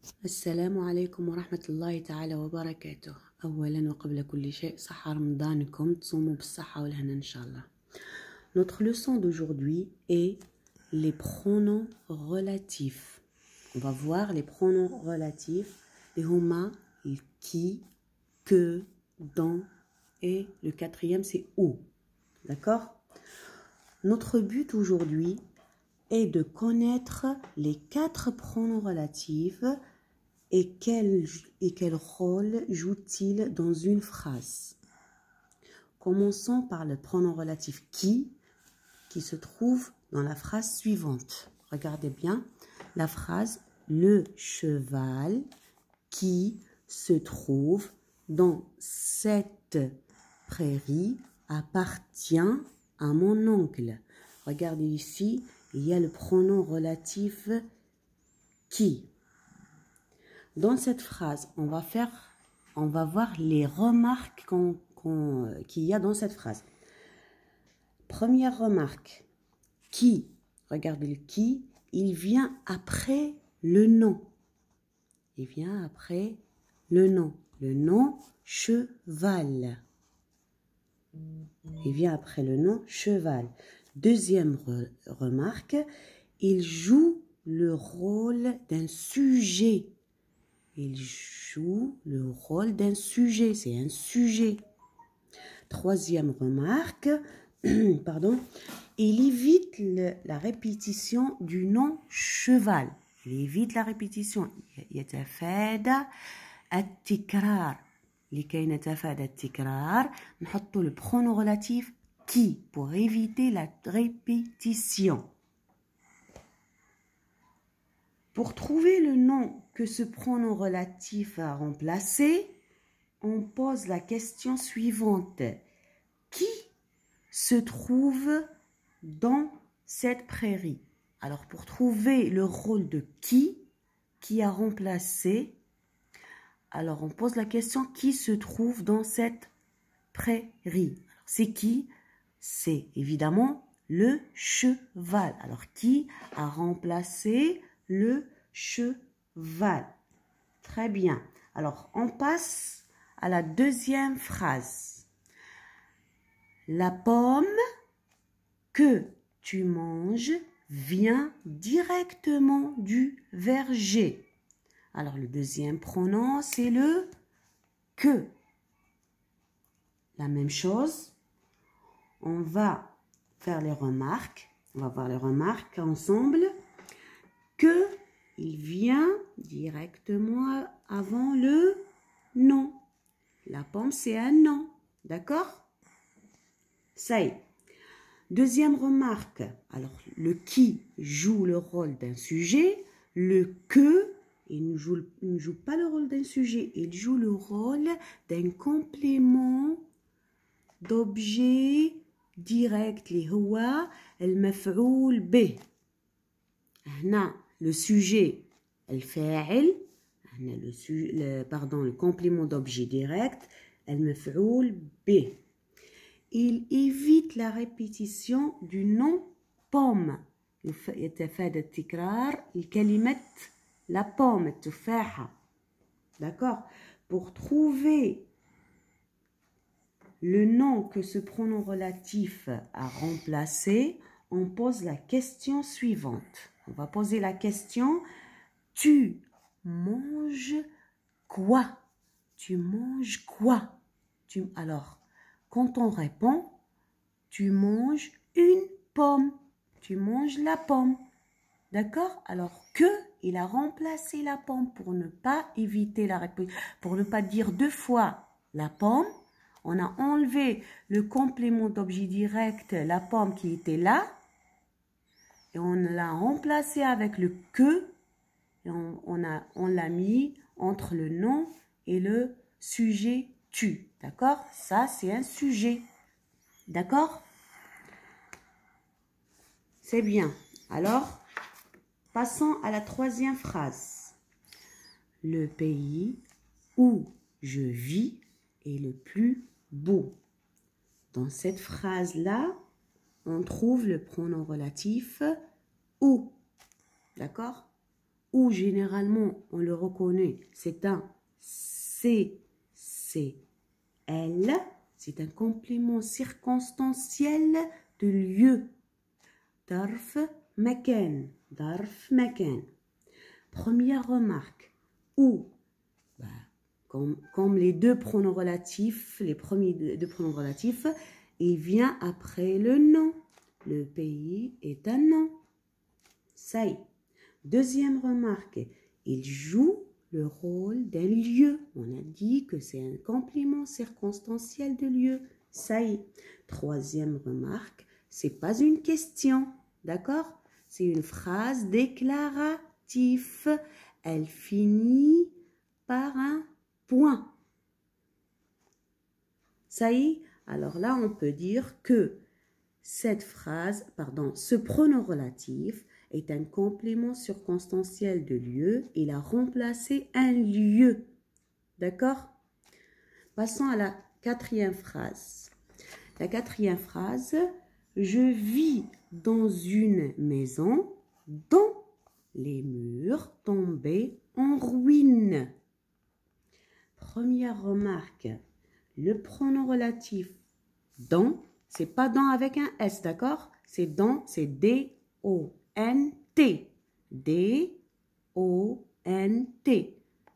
السلام عليكم ورحمة الله تعالى وبركاته. أولا وقبل كل شيء صحة رمضانكم، تصوموا بالصحة والهنا إن شاء الله. Notre leçon d'aujourd'hui est les pronoms relatifs. On va voir les pronoms relatifs. Les huma, qui, que, dans et le quatrième c'est où. D'accord? Notre but aujourd'hui est de connaître les 4 pronoms relatifs et quel rôle joue-t-il dans une phrase. Commençons par le pronom relatif qui se trouve dans la phrase suivante. Regardez bien la phrase « Le cheval qui se trouve dans cette prairie appartient à mon oncle ». Regardez ici, il y a le pronom relatif « qui ». Dans cette phrase, on va voir les remarques qu'il y a dans cette phrase. Première remarque, qui, regardez le qui, il vient après le nom. Il vient après le nom cheval. Il vient après le nom cheval. Deuxième remarque, il joue le rôle d'un sujet. Il joue le rôle d'un sujet, c'est un sujet. Troisième remarque, pardon, il évite la répétition du nom cheval. Il évite la répétition. يتفادى التكرار. لكي نتفادى التكرار نحط le pronom relatif qui pour éviter la répétition. Pour trouver le nom que ce pronom relatif a remplacé, on pose la question suivante. Qui se trouve dans cette prairie? Alors, pour trouver le rôle de qui a remplacé, alors on pose la question qui se trouve dans cette prairie? C'est qui? C'est évidemment le cheval. Alors, qui a remplacé le cheval? Très bien. Alors, on passe à la deuxième phrase. La pomme que tu manges vient directement du verger. Alors, le deuxième pronom, c'est le que. La même chose. On va faire les remarques. On va voir les remarques ensemble. Que il vient directement avant le nom. La pomme, c'est un nom. D'accord? Ça y est. Deuxième remarque. Alors, le qui joue le rôle d'un sujet. Le que, il ne joue pas le rôle d'un sujet. Il joue le rôle d'un complément d'objet direct. اللي هو المفعول به. هنا le sujet, الفاعل. هنا le complément d'objet direct. المفعول به. Il évite la répétition du nom pomme. يتفادى التكرار الكلمة la pomme, التفاحة. D'accord? Pour trouver le nom que ce pronom relatif a remplacé, on pose la question suivante. On va poser la question, tu manges quoi? Tu manges quoi? Alors, quand on répond, tu manges une pomme. Tu manges la pomme. D'accord? Alors que, il a remplacé la pomme pour ne pas éviter la répétition, pour ne pas dire 2 fois la pomme. On a enlevé le complément d'objet direct, la pomme qui était là. Et on l'a remplacé avec le que. Et on l'a mis entre le nom et le sujet tu. D'accord? Ça, c'est un sujet. D'accord? C'est bien. Alors, passons à la troisième phrase. Le pays où je vis est le plus beau. Dans cette phrase-là, on trouve le pronom relatif où. D'accord? ou généralement on le reconnaît, c'est un CCL, c'est un complément circonstanciel de lieu. Darf makan, darf makan. Première remarque, où, comme les deux pronoms relatifs, les premiers deux pronoms relatifs, il vient après le nom. Le pays est un nom. Ça y est. Deuxième remarque, il joue le rôle d'un lieu. On a dit que c'est un complément circonstanciel de lieu. Ça y est. Troisième remarque, c'est pas une question, d'accord? C'est une phrase déclarative. Elle finit par un point. Ça y est. Alors là, on peut dire que cette phrase, ce pronom relatif est un complément circonstanciel de lieu. Il a remplacé un lieu. D'accord? Passons à la quatrième phrase. La quatrième phrase, je vis dans une maison dont les murs tombaient en ruine. Première remarque, le pronom relatif dans, c'est pas dans avec un S, d'accord? C'est dans, c'est D-O-N-T. D-O-N-T.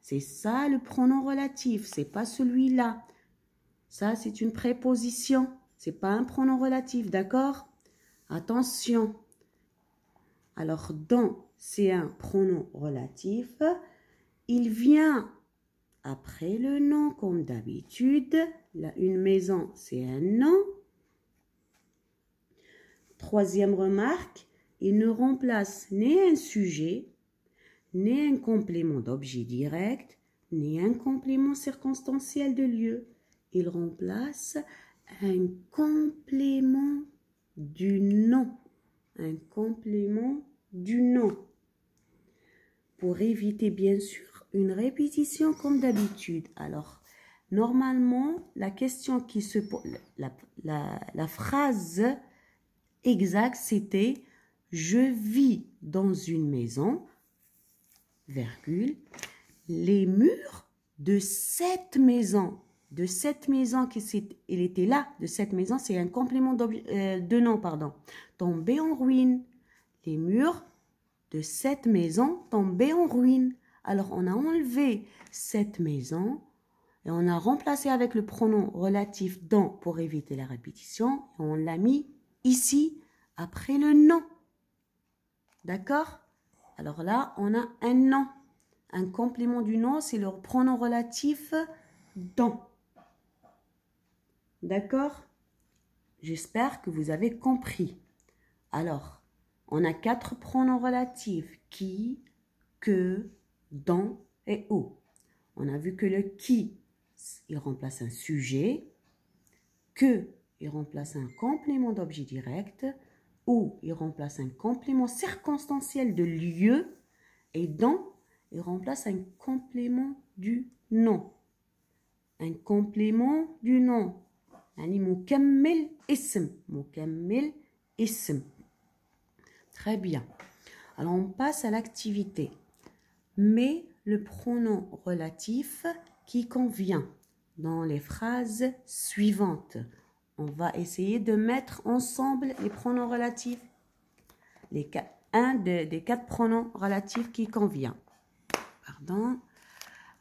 C'est ça le pronom relatif, c'est pas celui-là. Ça, c'est une préposition. C'est pas un pronom relatif, d'accord? Attention. Alors, dans, c'est un pronom relatif. Il vient après le nom, comme d'habitude. Une maison, c'est un nom. Troisième remarque, il ne remplace ni un sujet, ni un complément d'objet direct, ni un complément circonstanciel de lieu. Il remplace un complément du nom. Un complément du nom. Pour éviter bien sûr une répétition comme d'habitude. Alors, normalement, la question qui se pose, la phrase exacte, c'était « Je vis dans une maison, virgule, les murs de cette maison ». De cette maison, il était là, de cette maison, c'est un complément de nom, pardon. Tombé en ruine. Les murs de cette maison tombaient en ruine. Alors, on a enlevé cette maison et on a remplacé avec le pronom relatif dans pour éviter la répétition. Et on l'a mis ici, après le nom. D'accord? Alors là, on a un nom. Un complément du nom, c'est le pronom relatif dans. D'accord? J'espère que vous avez compris. Alors, on a 4 pronoms relatifs. Qui, que, dans et où. On a vu que le qui, il remplace un sujet. Que, il remplace un complément d'objet direct. Où, il remplace un complément circonstanciel de lieu. Et dans, il remplace un complément du nom. Un complément du nom. يعني مكمل اسم. مكمل اسم. Très bien. Alors, on passe à l'activité. Mets le pronom relatif qui convient dans les phrases suivantes. On va essayer de mettre ensemble les pronoms relatifs. Un des 4 pronoms relatifs qui convient. Pardon.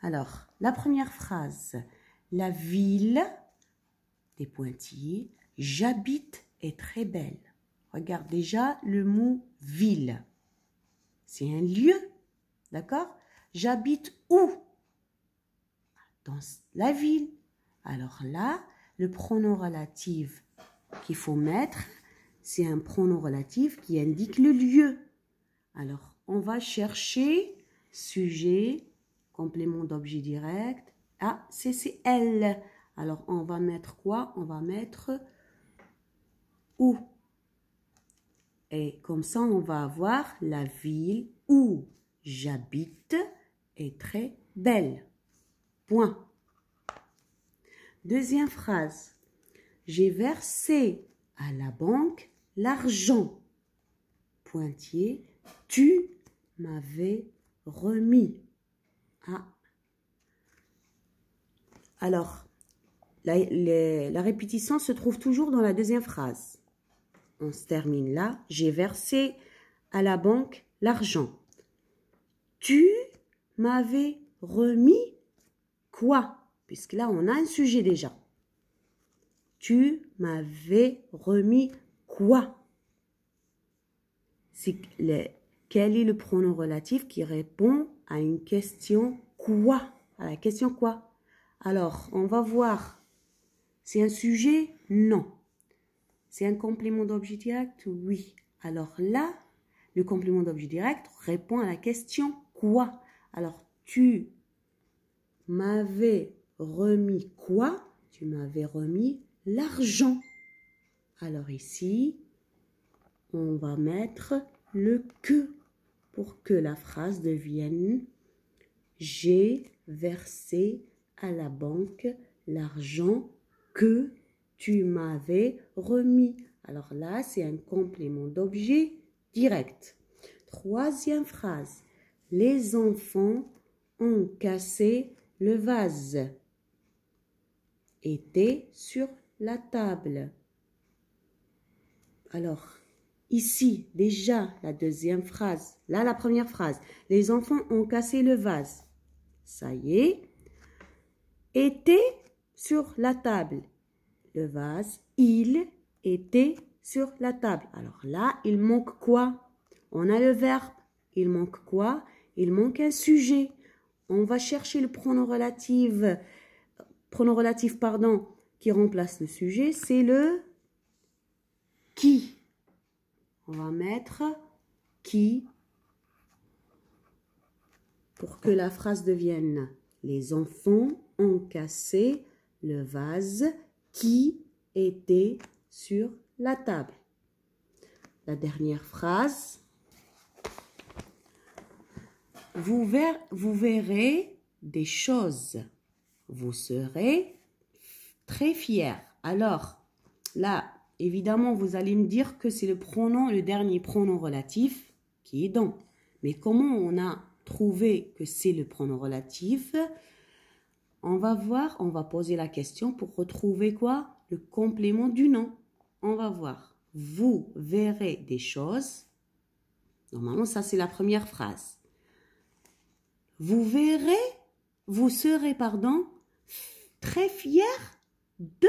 Alors, la première phrase. La ville, des pointillés, j'habite est très belle. Regarde déjà le mot ville. C'est un lieu, d'accord? J'habite où? Dans la ville. Alors là, le pronom relatif qu'il faut mettre, c'est un pronom relatif qui indique le lieu. Alors, on va chercher sujet, complément d'objet direct. Ah, c'est elle. Alors, on va mettre quoi? On va mettre où? Et comme ça, on va avoir la ville où j'habite est très belle. Point. Deuxième phrase. J'ai versé à la banque l'argent. Pointier, tu m'avais remis. Ah. Alors, la répétition se trouve toujours dans la deuxième phrase. On se termine là. J'ai versé à la banque l'argent. Tu m'avais remis quoi? Puisque là, on a un sujet déjà. Tu m'avais remis quoi? Quel est le pronom relatif qui répond à une question quoi? À la question quoi? Alors, on va voir. C'est un sujet? Non. C'est un complément d'objet direct? Oui. Alors là, le complément d'objet direct répond à la question quoi? Alors, tu m'avais remis quoi? Tu m'avais remis l'argent. Alors ici, on va mettre le que pour que la phrase devienne « J'ai versé à la banque l'argent que tu m'avais remis ». Alors là, c'est un complément d'objet direct. Troisième phrase. Les enfants ont cassé le vase. Était sur la table. Alors, ici, déjà, la deuxième phrase. Là, la première phrase. Les enfants ont cassé le vase. Ça y est. Était sur la table. Le vase, il était sur la table. Alors là, il manque quoi? On a le verbe. Il manque quoi? Il manque un sujet. On va chercher le pronom relatif, qui remplace le sujet. C'est le qui. On va mettre qui pour que la phrase devienne « Les enfants ont cassé le vase qui était sur la table ». La dernière phrase. Vous verrez des choses. Vous serez très fiers. Alors, là, évidemment, vous allez me dire que c'est le dernier pronom relatif qui est dans. Mais comment on a trouvé que c'est le pronom relatif? On va voir, on va poser la question pour retrouver quoi? Le complément du nom. On va voir. Vous verrez des choses. Normalement, ça c'est la première phrase. Vous serez, très fiers de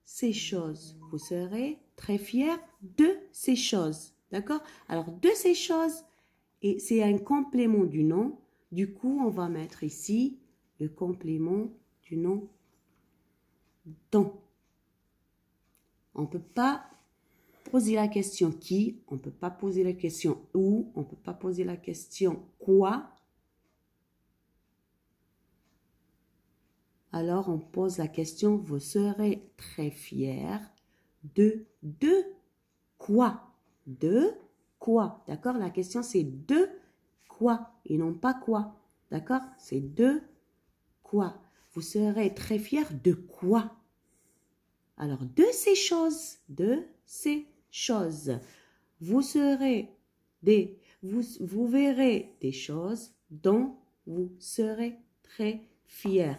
ces choses. Vous serez très fiers de ces choses. D'accord? Alors, de ces choses, et c'est un complément du nom. Du coup, on va mettre ici le complément du nom dans. On ne peut pas poser la question qui, on ne peut pas poser la question où, on ne peut pas poser la question quoi. Alors, on pose la question, vous serez très fiers de quoi? De quoi? D'accord? La question, c'est de quoi et non pas quoi. D'accord? C'est de quoi? Vous serez très fiers de quoi? Alors, de ces choses. De ces choses. Vous verrez des choses dont vous serez très fiers.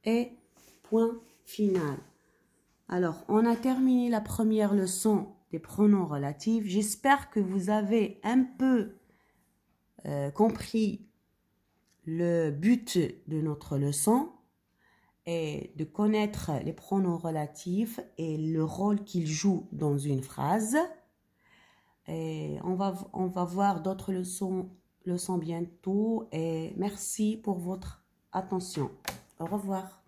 Et point final. Alors, on a terminé la première leçon des pronoms relatifs. J'espère que vous avez un peu compris le but de notre leçon et de connaître les pronoms relatifs et le rôle qu'ils jouent dans une phrase. Et on va voir d'autres leçons bientôt et merci pour votre attention. Au revoir.